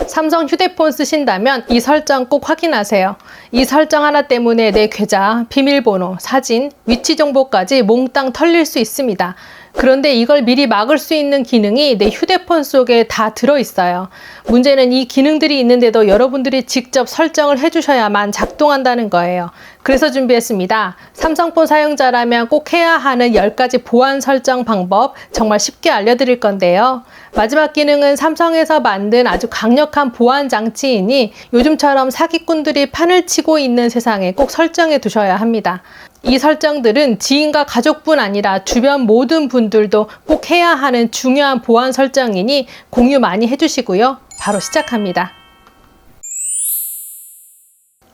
삼성 휴대폰 쓰신다면 이 설정 꼭 확인하세요. 이 설정 하나 때문에 내 계좌, 비밀번호, 사진, 위치 정보까지 몽땅 털릴 수 있습니다. 그런데 이걸 미리 막을 수 있는 기능이 내 휴대폰 속에 다 들어있어요. 문제는 이 기능들이 있는데도 여러분들이 직접 설정을 해주셔야만 작동한다는 거예요. 그래서 준비했습니다. 삼성폰 사용자라면 꼭 해야 하는 10가지 보안 설정 방법 정말 쉽게 알려드릴 건데요. 마지막 기능은 삼성에서 만든 아주 강력한 보안 장치이니 요즘처럼 사기꾼들이 판을 치고 있는 세상에 꼭 설정해 두셔야 합니다. 이 설정들은 지인과 가족뿐 아니라 주변 모든 분들도 꼭 해야 하는 중요한 보안 설정이니 공유 많이 해주시고요. 바로 시작합니다.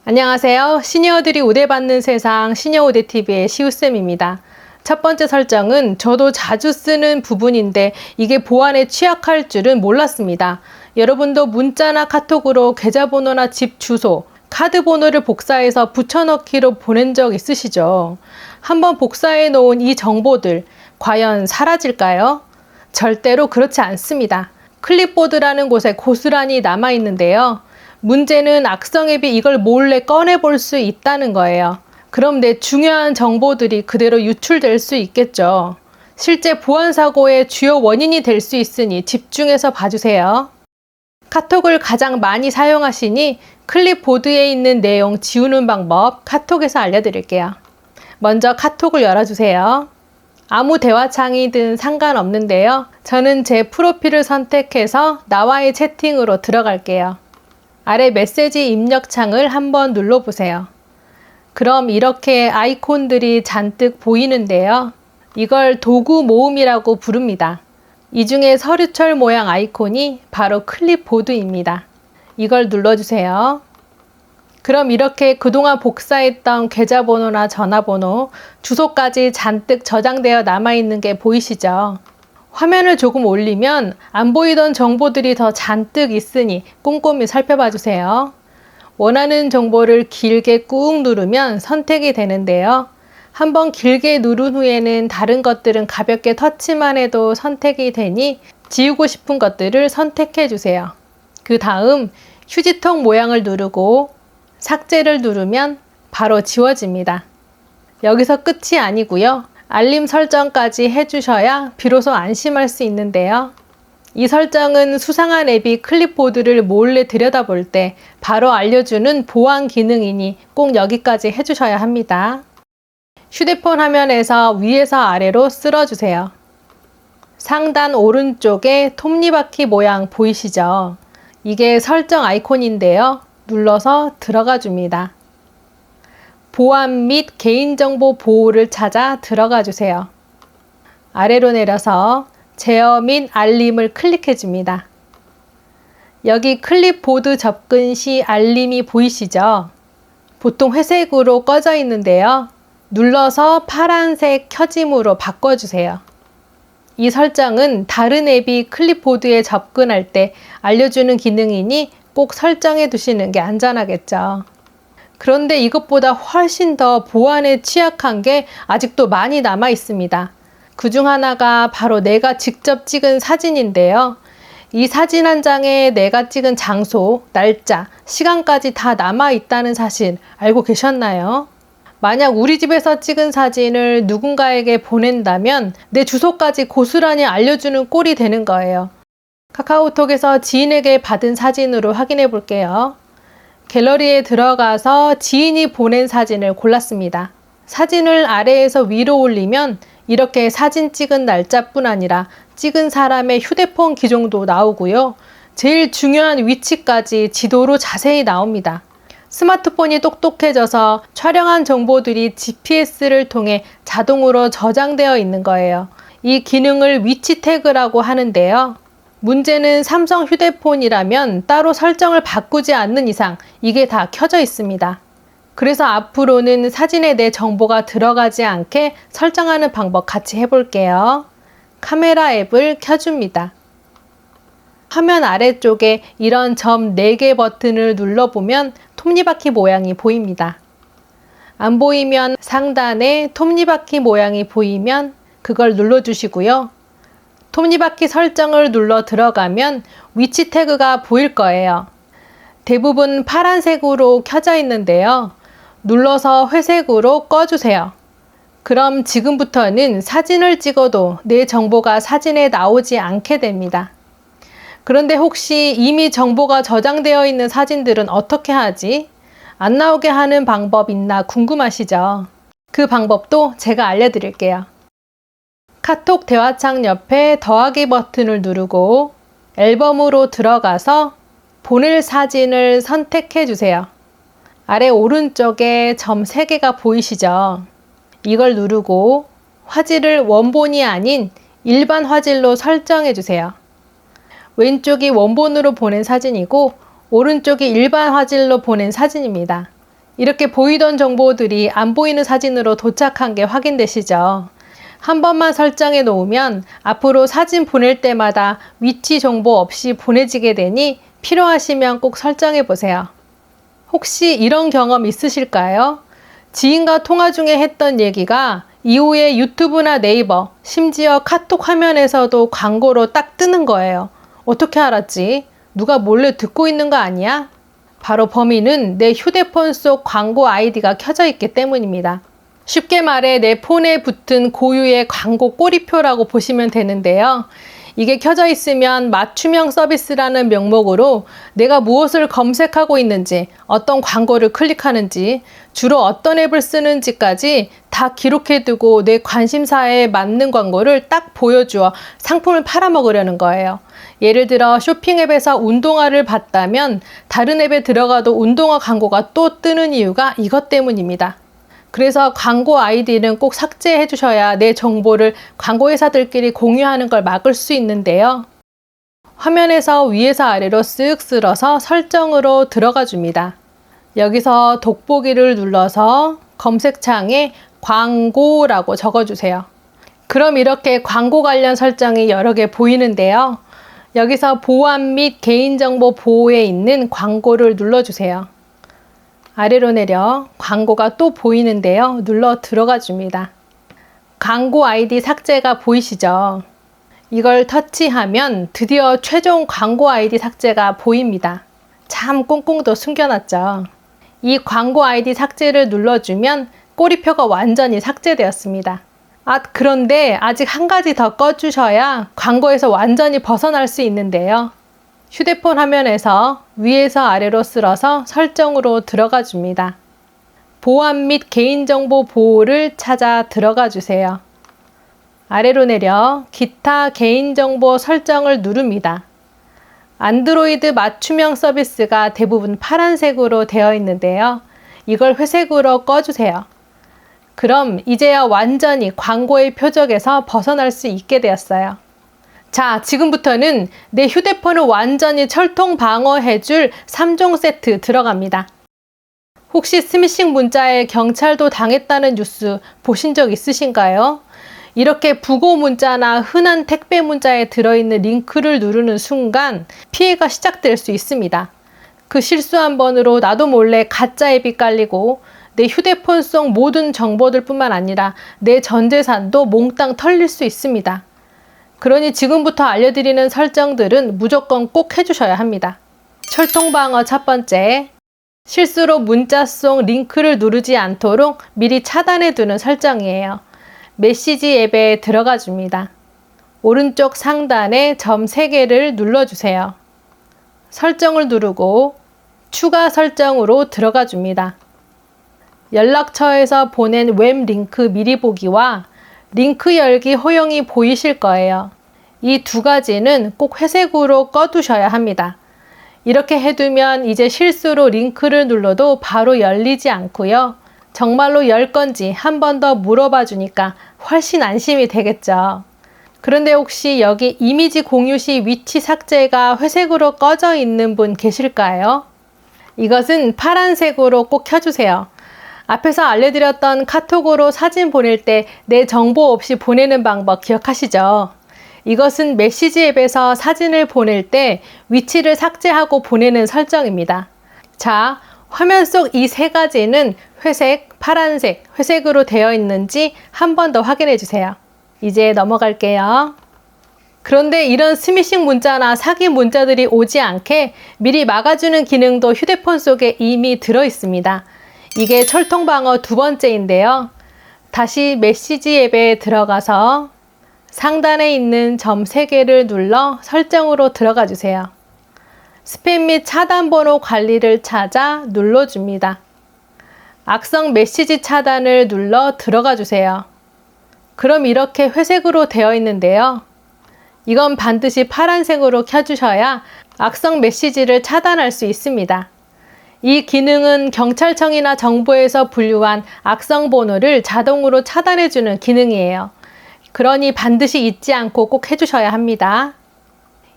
안녕하세요. 시니어들이 우대받는 세상 시니어우대TV의 시우쌤입니다. 첫 번째 설정은 저도 자주 쓰는 부분인데 이게 보안에 취약할 줄은 몰랐습니다. 여러분도 문자나 카톡으로 계좌번호나 집 주소, 카드 번호를 복사해서 붙여넣기로 보낸 적 있으시죠? 한번 복사해 놓은 이 정보들 과연 사라질까요? 절대로 그렇지 않습니다. 클립보드라는 곳에 고스란히 남아 있는데요. 문제는 악성 앱이 이걸 몰래 꺼내 볼 수 있다는 거예요. 그럼 내 중요한 정보들이 그대로 유출될 수 있겠죠. 실제 보안 사고의 주요 원인이 될 수 있으니 집중해서 봐주세요. 카톡을 가장 많이 사용하시니 클립보드에 있는 내용 지우는 방법 카톡에서 알려드릴게요. 먼저 카톡을 열어주세요. 아무 대화창이든 상관없는데요. 저는 제 프로필을 선택해서 나와의 채팅으로 들어갈게요. 아래 메시지 입력창을 한번 눌러보세요. 그럼 이렇게 아이콘들이 잔뜩 보이는데요. 이걸 도구 모음이라고 부릅니다. 이 중에 서류철 모양 아이콘이 바로 클립보드입니다. 이걸 눌러주세요. 그럼 이렇게 그동안 복사했던 계좌번호나 전화번호, 주소까지 잔뜩 저장되어 남아있는 게 보이시죠? 화면을 조금 올리면 안 보이던 정보들이 더 잔뜩 있으니 꼼꼼히 살펴봐 주세요. 원하는 정보를 길게 꾹 누르면 선택이 되는데요. 한번 길게 누른 후에는 다른 것들은 가볍게 터치만 해도 선택이 되니 지우고 싶은 것들을 선택해 주세요. 그 다음 휴지통 모양을 누르고 삭제를 누르면 바로 지워집니다. 여기서 끝이 아니고요. 알림 설정까지 해주셔야 비로소 안심할 수 있는데요. 이 설정은 수상한 앱이 클립보드를 몰래 들여다볼 때 바로 알려주는 보안 기능이니 꼭 여기까지 해주셔야 합니다. 휴대폰 화면에서 위에서 아래로 쓸어주세요. 상단 오른쪽에 톱니바퀴 모양 보이시죠? 이게 설정 아이콘인데요. 눌러서 들어가 줍니다. 보안 및 개인정보 보호를 찾아 들어가 주세요. 아래로 내려서 제어 및 알림을 클릭해 줍니다. 여기 클립보드 접근 시 알림이 보이시죠? 보통 회색으로 꺼져 있는데요. 눌러서 파란색 켜짐으로 바꿔주세요. 이 설정은 다른 앱이 클립보드에 접근할 때 알려주는 기능이니 꼭 설정해 두시는 게 안전하겠죠. 그런데 이것보다 훨씬 더 보안에 취약한 게 아직도 많이 남아 있습니다. 그중 하나가 바로 내가 직접 찍은 사진인데요. 이 사진 한 장에 내가 찍은 장소, 날짜, 시간까지 다 남아 있다는 사실 알고 계셨나요? 만약 우리 집에서 찍은 사진을 누군가에게 보낸다면 내 주소까지 고스란히 알려주는 꼴이 되는 거예요. 카카오톡에서 지인에게 받은 사진으로 확인해 볼게요. 갤러리에 들어가서 지인이 보낸 사진을 골랐습니다. 사진을 아래에서 위로 올리면 이렇게 사진 찍은 날짜뿐 아니라 찍은 사람의 휴대폰 기종도 나오고요. 제일 중요한 위치까지 지도로 자세히 나옵니다. 스마트폰이 똑똑해져서 촬영한 정보들이 GPS를 통해 자동으로 저장되어 있는 거예요. 이 기능을 위치 태그라고 하는데요. 문제는 삼성 휴대폰이라면 따로 설정을 바꾸지 않는 이상 이게 다 켜져 있습니다. 그래서 앞으로는 사진에 내 정보가 들어가지 않게 설정하는 방법 같이 해볼게요. 카메라 앱을 켜줍니다. 화면 아래쪽에 이런 점 4개 버튼을 눌러보면 톱니바퀴 모양이 보입니다. 안 보이면 상단에 톱니바퀴 모양이 보이면 그걸 눌러주시고요. 톱니바퀴 설정을 눌러 들어가면 위치 태그가 보일 거예요. 대부분 파란색으로 켜져 있는데요. 눌러서 회색으로 꺼주세요. 그럼 지금부터는 사진을 찍어도 내 정보가 사진에 나오지 않게 됩니다. 그런데 혹시 이미 정보가 저장되어 있는 사진들은 어떻게 하지? 안 나오게 하는 방법 있나 궁금하시죠? 그 방법도 제가 알려드릴게요. 카톡 대화창 옆에 더하기 버튼을 누르고 앨범으로 들어가서 보낼 사진을 선택해 주세요. 아래 오른쪽에 점 3개가 보이시죠? 이걸 누르고 화질을 원본이 아닌 일반 화질로 설정해 주세요. 왼쪽이 원본으로 보낸 사진이고 오른쪽이 일반 화질로 보낸 사진입니다. 이렇게 보이던 정보들이 안 보이는 사진으로 도착한 게 확인되시죠? 한 번만 설정해 놓으면 앞으로 사진 보낼 때마다 위치 정보 없이 보내지게 되니 필요하시면 꼭 설정해 보세요. 혹시 이런 경험 있으실까요? 지인과 통화 중에 했던 얘기가 이후에 유튜브나 네이버, 심지어 카톡 화면에서도 광고로 딱 뜨는 거예요. 어떻게 알았지? 누가 몰래 듣고 있는 거 아니야? 바로 범인은 내 휴대폰 속 광고 아이디가 켜져 있기 때문입니다. 쉽게 말해 내 폰에 붙은 고유의 광고 꼬리표라고 보시면 되는데요. 이게 켜져 있으면 맞춤형 서비스라는 명목으로 내가 무엇을 검색하고 있는지, 어떤 광고를 클릭하는지, 주로 어떤 앱을 쓰는지까지 다 기록해두고 내 관심사에 맞는 광고를 딱 보여주어 상품을 팔아먹으려는 거예요. 예를 들어 쇼핑 앱에서 운동화를 봤다면 다른 앱에 들어가도 운동화 광고가 또 뜨는 이유가 이것 때문입니다. 그래서 광고 아이디는 꼭 삭제해 주셔야 내 정보를 광고 회사들끼리 공유하는 걸 막을 수 있는데요. 화면에서 위에서 아래로 쓱 쓸어서 설정으로 들어가 줍니다. 여기서 돋보기를 눌러서 검색창에 광고라고 적어주세요. 그럼 이렇게 광고 관련 설정이 여러 개 보이는데요. 여기서 보안 및 개인정보 보호에 있는 광고를 눌러주세요. 아래로 내려 광고가 또 보이는데요. 눌러 들어가 줍니다. 광고 아이디 삭제가 보이시죠? 이걸 터치하면 드디어 최종 광고 아이디 삭제가 보입니다. 참 꽁꽁도 숨겨놨죠. 이 광고 아이디 삭제를 눌러주면 꼬리표가 완전히 삭제되었습니다. 그런데 아직 한 가지 더 꺼주셔야 광고에서 완전히 벗어날 수 있는데요. 휴대폰 화면에서 위에서 아래로 쓸어서 설정으로 들어가 줍니다. 보안 및 개인정보 보호를 찾아 들어가 주세요. 아래로 내려 기타 개인정보 설정을 누릅니다. 안드로이드 맞춤형 서비스가 대부분 파란색으로 되어 있는데요. 이걸 회색으로 꺼주세요. 그럼 이제야 완전히 광고의 표적에서 벗어날 수 있게 되었어요. 자, 지금부터는 내 휴대폰을 완전히 철통 방어해줄 3종 세트 들어갑니다. 혹시 스미싱 문자에 경찰도 당했다는 뉴스 보신 적 있으신가요? 이렇게 부고 문자나 흔한 택배 문자에 들어있는 링크를 누르는 순간 피해가 시작될 수 있습니다. 그 실수 한 번으로 나도 몰래 가짜 앱이 깔리고 내 휴대폰 속 모든 정보들 뿐만 아니라 내 전 재산도 몽땅 털릴 수 있습니다. 그러니 지금부터 알려드리는 설정들은 무조건 꼭 해주셔야 합니다. 철통방어 첫 번째, 실수로 문자 속 링크를 누르지 않도록 미리 차단해 두는 설정이에요. 메시지 앱에 들어가 줍니다. 오른쪽 상단에 점 3개를 눌러주세요. 설정을 누르고 추가 설정으로 들어가 줍니다. 연락처에서 보낸 웹 링크 미리 보기와 링크 열기 허용이 보이실 거예요. 이 두 가지는 꼭 회색으로 꺼두셔야 합니다. 이렇게 해두면 이제 실수로 링크를 눌러도 바로 열리지 않고요. 정말로 열 건지 한 번 더 물어봐 주니까 훨씬 안심이 되겠죠. 그런데 혹시 여기 이미지 공유 시 위치 삭제가 회색으로 꺼져 있는 분 계실까요? 이것은 파란색으로 꼭 켜주세요. 앞에서 알려드렸던 카톡으로 사진 보낼 때 내 정보 없이 보내는 방법 기억하시죠? 이것은 메시지 앱에서 사진을 보낼 때 위치를 삭제하고 보내는 설정입니다. 자, 화면 속 이 세 가지는 회색, 파란색, 회색으로 되어 있는지 한 번 더 확인해 주세요. 이제 넘어갈게요. 그런데 이런 스미싱 문자나 사기 문자들이 오지 않게 미리 막아주는 기능도 휴대폰 속에 이미 들어 있습니다. 이게 철통방어 두 번째인데요. 다시 메시지 앱에 들어가서 상단에 있는 점 3개를 눌러 설정으로 들어가 주세요. 스팸 및 차단 번호 관리를 찾아 눌러줍니다. 악성 메시지 차단을 눌러 들어가 주세요. 그럼 이렇게 회색으로 되어 있는데요. 이건 반드시 파란색으로 켜주셔야 악성 메시지를 차단할 수 있습니다. 이 기능은 경찰청이나 정부에서 분류한 악성 번호를 자동으로 차단해주는 기능이에요. 그러니 반드시 잊지 않고 꼭 해주셔야 합니다.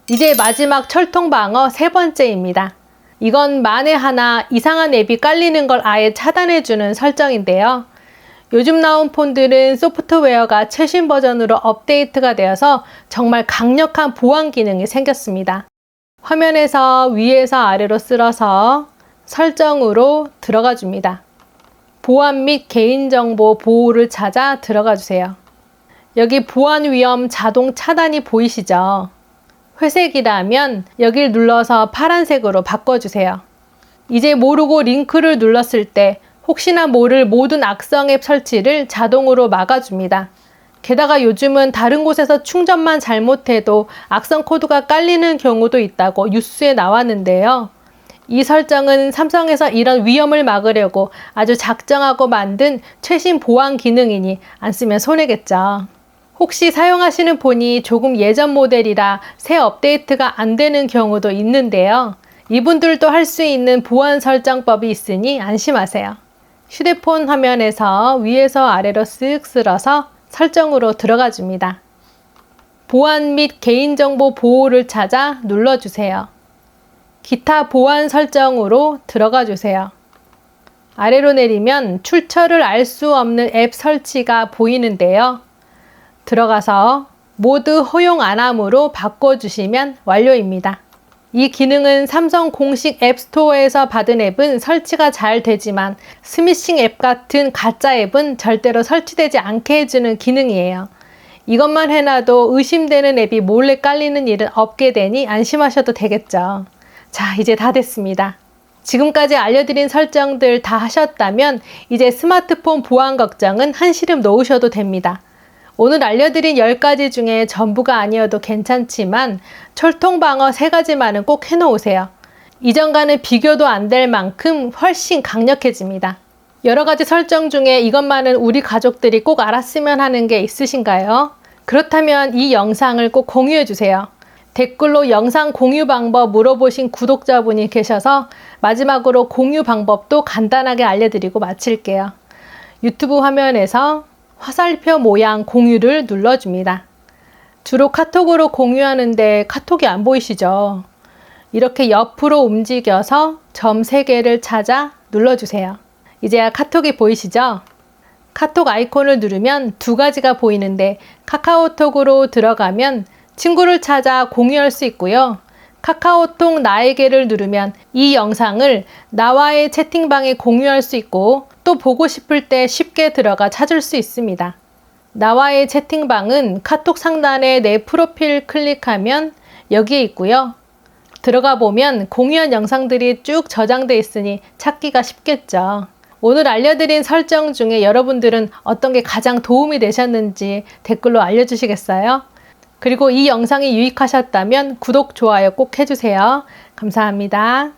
이제 마지막 철통방어 세 번째입니다. 이건 만에 하나 이상한 앱이 깔리는 걸 아예 차단해주는 설정인데요. 요즘 나온 폰들은 소프트웨어가 최신 버전으로 업데이트가 되어서 정말 강력한 보안 기능이 생겼습니다. 화면에서 위에서 아래로 쓸어서 설정으로 들어가 줍니다. 보안 및 개인정보 보호를 찾아 들어가 주세요. 여기 보안 위험 자동 차단이 보이시죠? 회색이라면 여길 눌러서 파란색으로 바꿔주세요. 이제 모르고 링크를 눌렀을 때 혹시나 모를 모든 악성 앱 설치를 자동으로 막아줍니다. 게다가 요즘은 다른 곳에서 충전만 잘못해도 악성 코드가 깔리는 경우도 있다고 뉴스에 나왔는데요. 이 설정은 삼성에서 이런 위험을 막으려고 아주 작정하고 만든 최신 보안 기능이니 안 쓰면 손해겠죠. 혹시 사용하시는 폰이 조금 예전 모델이라 새 업데이트가 안 되는 경우도 있는데요. 이분들도 할 수 있는 보안 설정법이 있으니 안심하세요. 휴대폰 화면에서 위에서 아래로 쓱 쓸어서 설정으로 들어가 줍니다. 보안 및 개인정보 보호를 찾아 눌러주세요. 기타 보안 설정으로 들어가 주세요. 아래로 내리면 출처를 알 수 없는 앱 설치가 보이는데요. 들어가서 모두 허용 안함으로 바꿔주시면 완료입니다. 이 기능은 삼성 공식 앱스토어에서 받은 앱은 설치가 잘 되지만 스미싱 앱 같은 가짜 앱은 절대로 설치되지 않게 해주는 기능이에요. 이것만 해놔도 의심되는 앱이 몰래 깔리는 일은 없게 되니 안심하셔도 되겠죠. 자, 이제 다 됐습니다. 지금까지 알려드린 설정들 다 하셨다면 이제 스마트폰 보안 걱정은 한시름 놓으셔도 됩니다. 오늘 알려드린 10가지 중에 전부가 아니어도 괜찮지만 철통방어 3가지만은 꼭 해놓으세요. 이전과는 비교도 안 될 만큼 훨씬 강력해집니다. 여러 가지 설정 중에 이것만은 우리 가족들이 꼭 알았으면 하는 게 있으신가요? 그렇다면 이 영상을 꼭 공유해주세요. 댓글로 영상 공유 방법 물어보신 구독자분이 계셔서 마지막으로 공유 방법도 간단하게 알려드리고 마칠게요. 유튜브 화면에서 화살표 모양 공유를 눌러줍니다. 주로 카톡으로 공유하는데 카톡이 안 보이시죠? 이렇게 옆으로 움직여서 점 3개를 찾아 눌러주세요. 이제야 카톡이 보이시죠? 카톡 아이콘을 누르면 2가지가 보이는데 카카오톡으로 들어가면 친구를 찾아 공유할 수 있고요. 카카오톡 나에게를 누르면 이 영상을 나와의 채팅방에 공유할 수 있고 또 보고 싶을 때 쉽게 들어가 찾을 수 있습니다. 나와의 채팅방은 카톡 상단에 내 프로필 클릭하면 여기에 있고요. 들어가 보면 공유한 영상들이 쭉 저장돼 있으니 찾기가 쉽겠죠. 오늘 알려드린 설정 중에 여러분들은 어떤 게 가장 도움이 되셨는지 댓글로 알려주시겠어요? 그리고 이 영상이 유익하셨다면 구독, 좋아요 꼭 해주세요. 감사합니다.